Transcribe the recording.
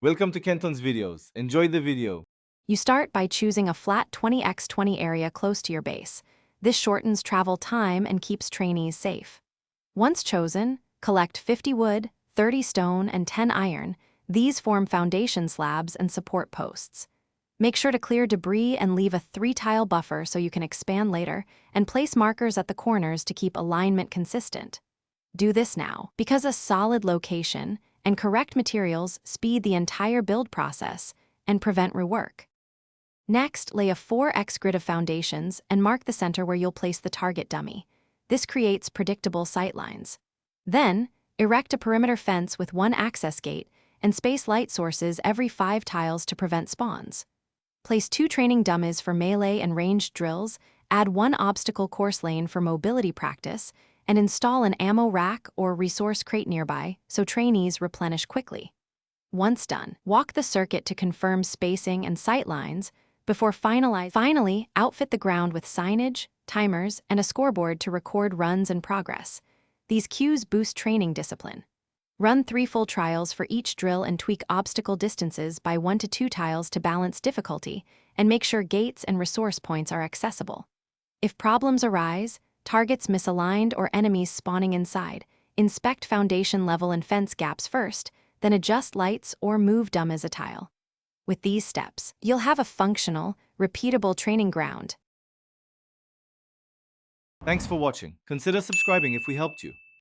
Welcome to Kenton's videos. Enjoy the video. You start by choosing a flat 20x20 area close to your base. This shortens travel time and keeps trainees safe. Once chosen, collect 50 wood, 30 stone, and 10 iron. These form foundation slabs and support posts. Make sure to clear debris and leave a 3-tile buffer so you can expand later, and place markers at the corners to keep alignment consistent. Do this now, because a solid location and correct materials speed the entire build process and prevent rework. Next, lay a 4x grid of foundations and mark the center where you'll place the target dummy. This creates predictable sightlines. Then, erect a perimeter fence with 1 access gate and space light sources every 5 tiles to prevent spawns. Place 2 training dummies for melee and ranged drills, add 1 obstacle course lane for mobility practice, and install an ammo rack or resource crate nearby so trainees replenish quickly. Once done, walk the circuit to confirm spacing and sight lines before Finally, outfit the ground with signage, timers, and a scoreboard to record runs and progress. These cues boost training discipline. Run 3 full trials for each drill and tweak obstacle distances by 1 to 2 tiles to balance difficulty, and make sure gates and resource points are accessible. If problems arise, targets misaligned or enemies spawning inside, inspect foundation level and fence gaps first, then adjust lights or move dummies a tile. With these steps, you'll have a functional, repeatable training ground. Thanks for watching. Consider subscribing if we helped you.